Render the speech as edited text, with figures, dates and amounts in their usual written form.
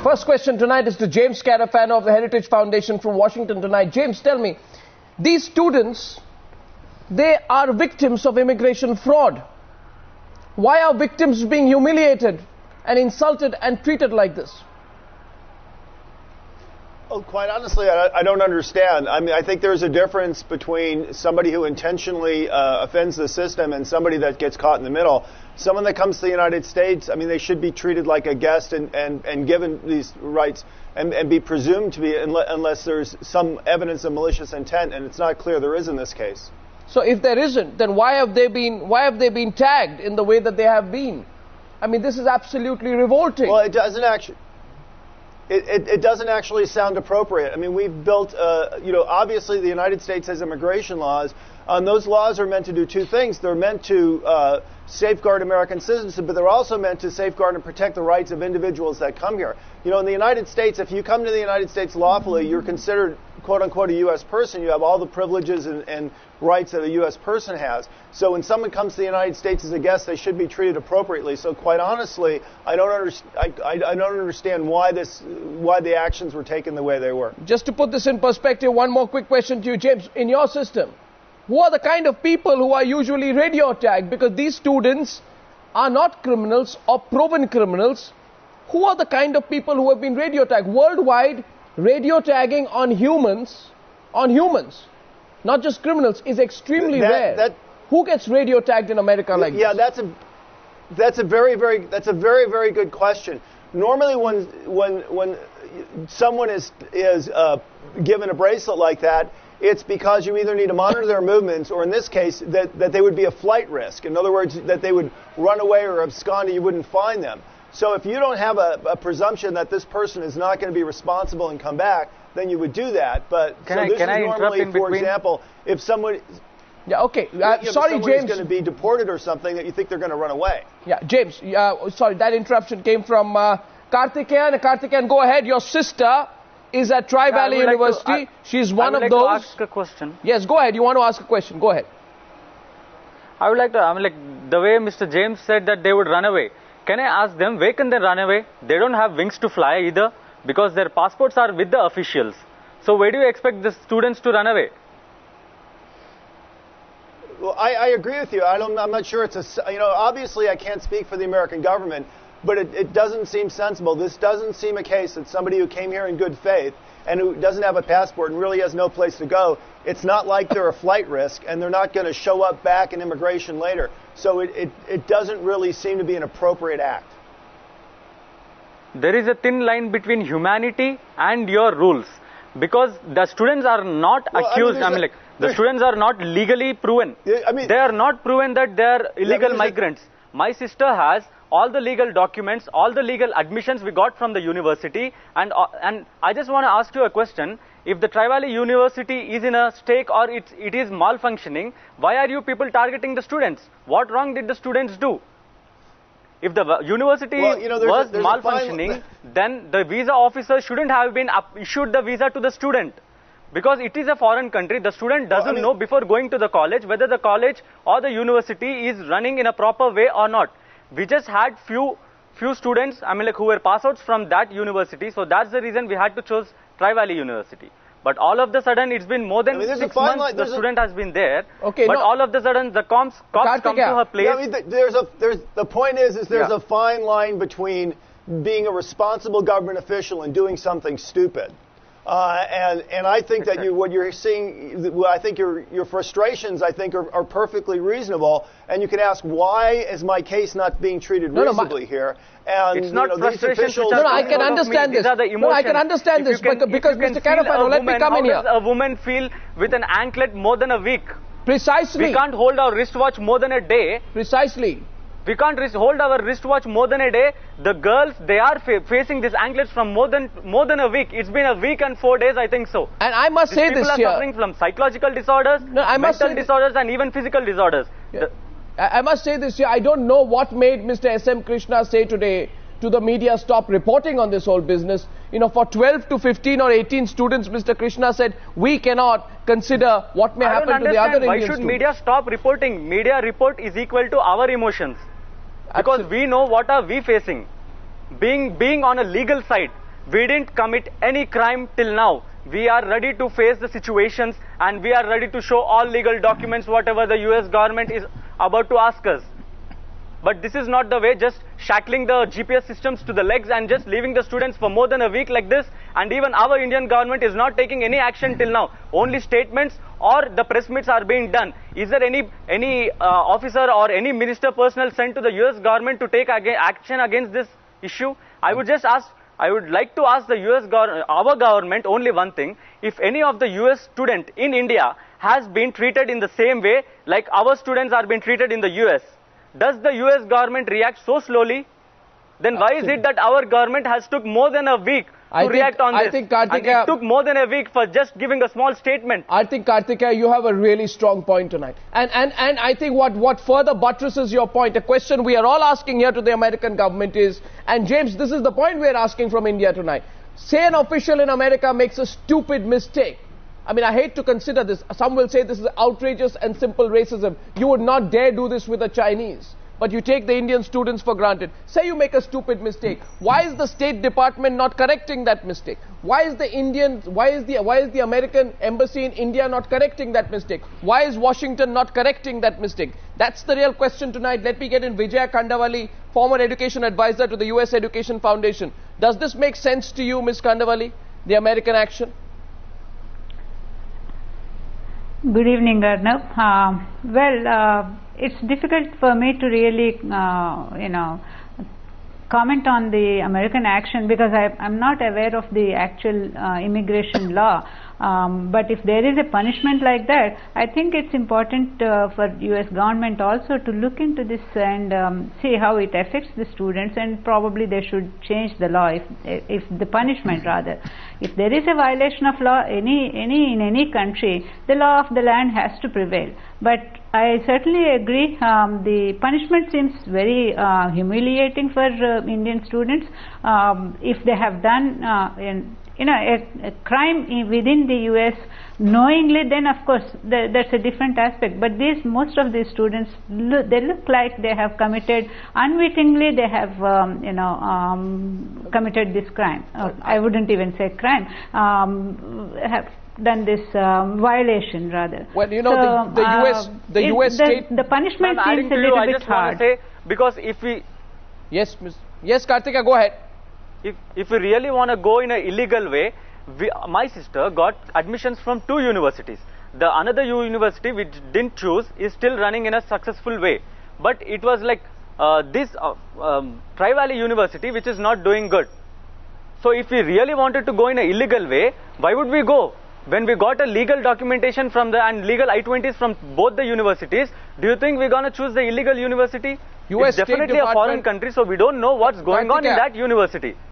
First question tonight is to James Carafano of the Heritage Foundation from Washington tonight. James, tell me, these students, they are victims of immigration fraud. Why are victims being humiliated and insulted and treated like this? Well, quite honestly, I don't understand. I mean, I think there's a difference between somebody who intentionally offends the system and somebody that gets caught in the middle. Someone that comes to the United States, I mean, they should be treated like a guest and given these rights and be presumed to be, unless there's some evidence of malicious intent, and it's not clear there is in this case. So if there isn't, then why have they been tagged in the way that they have been? I mean, this is absolutely revolting. Well, it doesn't actually. It doesn't actually sound appropriate. I mean, we've built, obviously the United States has immigration laws. Those laws are meant to do two things. They're meant to safeguard American citizenship, but they're also meant to safeguard and protect the rights of individuals that come here. You know, in the United States, if you come to the United States lawfully, you're considered, quote unquote, a U.S. person. You have all the privileges and rights that a U.S. person has. So when someone comes to the United States as a guest, they should be treated appropriately. So quite honestly, I don't understand why the actions were taken the way they were. Just to put this in perspective, one more quick question to you, James. In your system, who are the kind of people who are usually radio tagged? Because these students are not criminals or proven criminals. Who are the kind of people who have been radio tagged? Worldwide, radio tagging on humans, not just criminals, is extremely rare. Who gets radio tagged in America like this? Yeah, that's a very, very good question. Normally, when someone is given a bracelet like that, it's because you either need to monitor their movements, or in this case, that they would be a flight risk. In other words, that they would run away or abscond and you wouldn't find them. So if you don't have a presumption that this person is not going to be responsible and come back, then you would do that. But can I normally, interrupt in for example, if someone... Yeah, okay. Sorry, James. James. Going to be deported or something that you think they're going to run away. Yeah, James. Sorry, that interruption came from Karthikeyan. Karthikeyan, go ahead. Your sister is at Tri-Valley University. She's one of those. I would like to ask a question. Yes, go ahead. You want to ask a question? Go ahead. I would like to. The way Mr. James said that they would run away. Can I ask them, where can they run away? They don't have wings to fly either, because their passports are with the officials. So where do you expect the students to run away? Well, I agree with you. I'm not sure it's obviously I can't speak for the American government, but it doesn't seem sensible. This doesn't seem a case that somebody who came here in good faith and who doesn't have a passport and really has no place to go, it's not like they're a flight risk and they're not going to show up back in immigration later. So it doesn't really seem to be an appropriate act. There is a thin line between humanity and your rules, because the students are not accused. The students are not legally proven. They are not proven that they are illegal migrants. My sister has all the legal documents, all the legal admissions we got from the university, and I just want to ask you a question. If the Tri-Valley University is in a stake or it is malfunctioning, why are you people targeting the students? What wrong did the students do? If the university was malfunctioning, then the visa officer shouldn't have been issued the visa to the student. Because it is a foreign country, the student doesn't know before going to the college whether the college or the university is running in a proper way or not. We just had few students, who were pass outs from that university, so that's the reason we had to choose Tri-Valley University. But all of the sudden, it's been more than 6 months the student has been there. Okay, but all of the sudden, the cops come to her place. Yeah, the point is there's a fine line between being a responsible government official and doing something stupid. And I think that what you're seeing, I think your frustrations, I think, are perfectly reasonable. And you can ask, why is my case not being treated reasonably here? And it's not frustrations. I can understand this. I can understand this because Mr. Carafano, let me come in here. How does a woman feel with an anklet more than a week? Precisely. We can't hold our wristwatch more than a day. Precisely. We can't hold our wristwatch more than a day. The girls, they are facing these anklets from more than a week. It's been a week and 4 days, I think so. And I must say this here. People are suffering from psychological disorders, mental disorders, and even physical disorders. Yeah. I must say this here. I don't know what made Mr. S.M. Krishna say today to the media, stop reporting on this whole business. For 12 to 15 or 18 students, Mr. Krishna said, we cannot consider what may happen to the other Indian students. Why should media stop reporting? Media report is equal to our emotions. Because we know what are we facing. being on a legal side, we didn't commit any crime till now. We are ready to face the situations and we are ready to show all legal documents, whatever the US government is about to ask us. But this is not the way, just shackling the GPS systems to the legs and just leaving the students for more than a week like this. And even our Indian government is not taking any action till now. Only statements or the press meets are being done. Is there any officer or any minister personnel sent to the US government to take action against this issue? I would like to ask the our government only one thing. If any of the US student in India has been treated in the same way like our students are being treated in the US, does the US government react so slowly? Then why is it that our government has took more than a week to react on this? I think, Karthikeya, and it took more than a week for just giving a small statement. I think, Karthikeya, you have a really strong point tonight. And I think what further buttresses your point, a question we are all asking here to the American government is, and James, this is the point we are asking from India tonight. Say an official in America makes a stupid mistake. I mean, I hate to consider this. Some will say this is outrageous and simple racism. You would not dare do this with the Chinese. But you take the Indian students for granted. Say you make a stupid mistake. Why is the State Department not correcting that mistake? Why is the American embassy in India not correcting that mistake? Why is Washington not correcting that mistake? That's the real question tonight. Let me get in Vijaya Kandavali, former education advisor to the US Education Foundation. Does this make sense to you, Ms. Kandavali, the American action? Good evening, Arnab. It's difficult for me to really, comment on the American action because I'm not aware of the actual immigration law. But if there is a punishment like that, I think it's important for US government also to look into this and see how it affects the students, and probably they should change the law if the punishment rather. If there is a violation of law in any country, the law of the land has to prevail. But I certainly agree, the punishment seems very humiliating for Indian students. If they have done a crime within the US knowingly, then of course that's a different aspect. But most of these students they look like they have committed unwittingly. They have committed this crime. I wouldn't even say crime. Have done this violation rather. Well, you know, so, the US state. The punishment seems a little bit hard. I just want to say, because if we. Yes, Karthikeya, go ahead. If we really want to go in an illegal way, my sister got admissions from 2 universities. The another university which didn't choose is still running in a successful way. But it was like this Tri-Valley University which is not doing good. So if we really wanted to go in an illegal way, why would we go? When we got a legal documentation from and legal I-20s from both the universities, do you think we're going to choose the illegal university? US it's definitely a foreign country, so we don't know what's going on in that university.